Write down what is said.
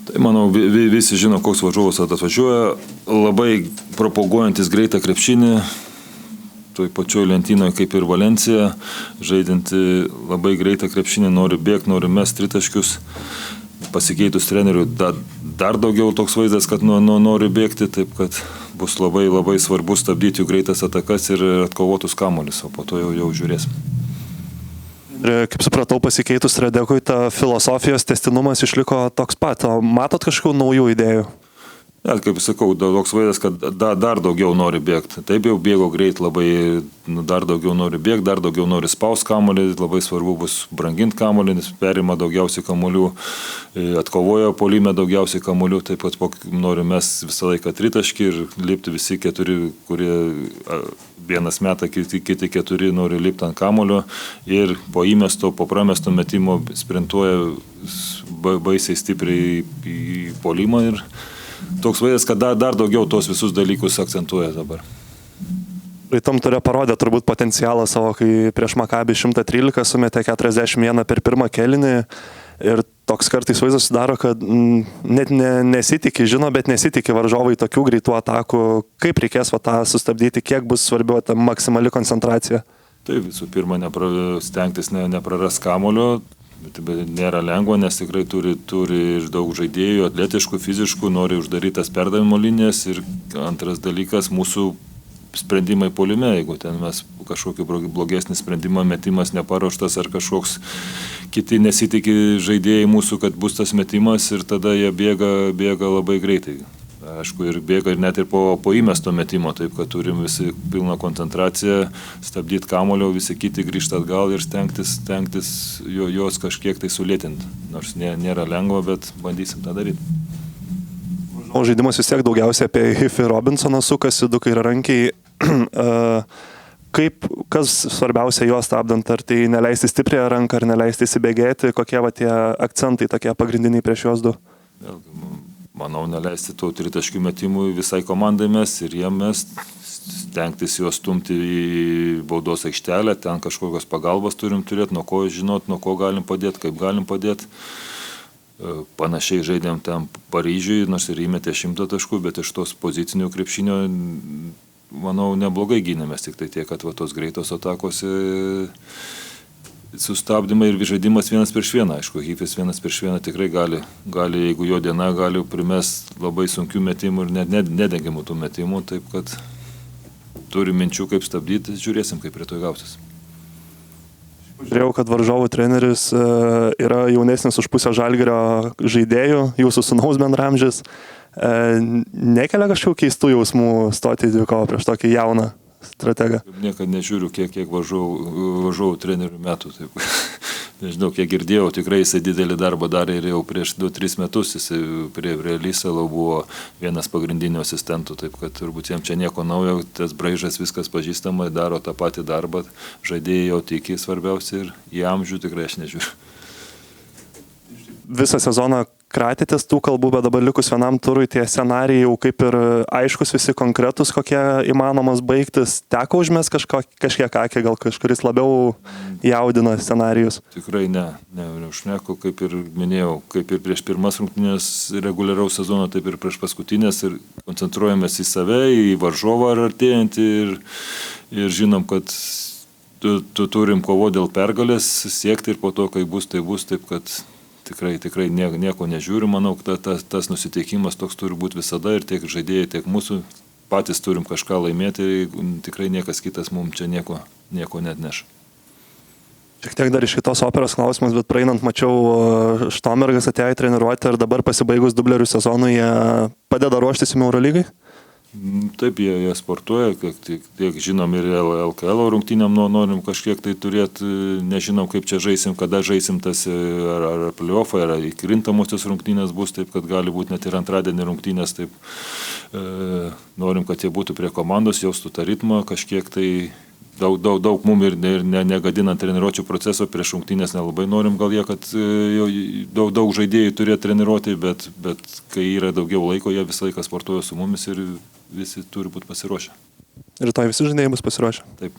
Tai manau, visi žino, koks varžovas atvažiuoja, labai propaguojantis greitą krepšinį, toj pačioj lentynoje kaip ir Valencija, žaidinti labai greitą krepšinį, nori bėgti, nori mesti tritaškius. Pasikeitus trenerių dar daugiau toks vaizdas, kad nori bėgti, taip kad bus labai svarbu stabdyti jų greitas atakas ir atkovotus kamuolius, o po to jau žiūrėsim. Ir kaip supratau, pasikeitus Redekui, ta filosofijos tęstinumas išliko toks pat. O matot kažkokių naujų idėjų? Ja, kaip sakau, toks vaizdas, kad dar daugiau nori bėgti. Taip jau bėgo greit, labai dar daugiau nori bėgti, dar daugiau nori spaus kamuolį, labai svarbu bus branginti kamuolį, nes perima daugiausiai kamuolių, atkovoja puolime daugiausiai kamuolių, taip pat nori mes visą laiką tritaškį ir lipti visi keturi, kurie vienas metą, kiti keturi nori lipti ant kamuolio ir po įmesto, po pramesto metimo sprintuoja baisiai stipriai į puolimą ir toks vaizdas, kad dar daugiau tos visus dalykus akcentuoja dabar. Praeitam ture parodė turbūt potencialą savo, kai prieš Makabį 113 sumetė 41 per pirmą kėlinį ir toks kartais vaizdas sudaro, kad net nesitikė, žino, bet nesitikė varžovai tokių greitų atakų. Kaip reikės tą sustabdyti, kiek bus svarbiau ta maksimali koncentracija? Tai visų pirma, stengtis nepraras kamulio. Bet nėra lengva, nes tikrai turi ir daug žaidėjų, atletiškų, fiziškų, nori uždarytas perdavimo linijas ir antras dalykas mūsų sprendimai puolime, jeigu ten mes kažkokį blogesnį sprendimą, metimas neparuoštas ar kažkoks kiti nesitikė žaidėjai mūsų, kad bus tas metimas ir tada jie bėga labai greitai. Aišku, ir bėga ir net ir po įmesto metimo, taip kad turim visi pilną koncentraciją, stabdyti kamulio, visi kiti grįžti atgal ir stengtis juos kažkiek tai sulėtinti. Nors nėra lengva, bet bandysim tą daryti. O žaidimas vis tiek daugiausiai apie Hifį Robinsoną sukasi, du kairiarankiai. Kas svarbiausia juos stabdant? Ar tai neleisti stiprią ranką, ar neleisti įsibėgėti? Kokie tie akcentai tokie pagrindiniai prieš juos du? Manau, neleisti tų tritaškių metimų visai komandai mes ir jiem mes stengtis juos stumti į baudos aikštelę, ten kažkokios pagalbos turim turėti, nuo ko žinot, nuo ko galim padėti, kaip galim padėti. Panašiai žaidėm ten Paryžiui, nors ir įmetė 100 taškų, bet iš tos pozicinių krepšinio, manau, neblogai gynėmės, tik tai tiek, kad tos greitos atakos sustabdymai ir žaidimas 1-1, aišku, Hifis 1-1 tikrai gali, jeigu jo diena, gali primest labai sunkių metimų ir net nedengiamų tų metimų, taip kad turi minčių, kaip stabdyti, žiūrėsim, kaip rytoj gausis. Žiūrėjau, kad varžovų treneris yra jaunesnis už pusę Žalgirio žaidėjų, jūsų sūnaus bendramžis. Nekelia kažkokių keistų jausmų stoti į dvikovą prieš tokį jauną strategą? Niekad nežiūriu, kiek varžovų trenerių metų. Taip. Nežinau, kiek girdėjau, tikrai jisai didelį darbą darė ir jau prieš 2-3 metus jisai prie Lysalo buvo vienas pagrindinių asistentų, taip kad turbūt jam čia nieko naujo, tas braižas viskas pažįstama, daro tą patį darbą, žaidėjai jau tiki svarbiausia ir į amžių tikrai aš nežiūriu. Visą sezoną kratėtės tų kalbų, bet dabar likus vienam turui tie scenarijai jau kaip ir aiškus, visi konkretus, kokie įmanomas baigtis. Teko užmest kažkiek akį, gal kažkuris labiau jaudina scenarijus? Tikrai neužmeku, kaip ir minėjau, kaip ir prieš pirmas rungtynės reguliaraus sezono, taip ir prieš paskutinės ir koncentruojamės į save, į varžovą artėjantį ir žinom, kad turim kovo dėl pergalės siekti ir po to, kai bus, tai bus, taip kad tikrai nieko nežiūriu, manau, tas nusiteikimas toks turi būti visada ir tiek žaidėjai, tiek mūsų patys turim kažką laimėti ir tikrai niekas kitas mums čia nieko net neša. Šiek tiek dar iš kitos operos klausimas, bet praeinant mačiau, Štombergas atėjo į treniruotę ir dabar pasibaigus dublerių sezonui jie padeda ruoštis į Eurolygai? Taip, jie sportuoja, tiek žinom ir LKL rungtynėm norim kažkiek tai turėti, nežinom kaip čia žaisim, kada žaisim tas ar playoffai, ar įkrintamosios rungtynės bus, taip kad gali būti net ir antradienį rungtynės, taip norim, kad jie būtų prie komandos, jaustų tą ritmą, kažkiek tai daug mum ir negadinant treniruočių proceso, prieš rungtynės nelabai norim gal jie, kad daug žaidėjų turėtų treniruoti, bet kai yra daugiau laiko, jie visą laiką sportuoja su mumis ir visi turi būti pasiruošę. Ir to visi žaidėjai bus pasiruošę? Taip.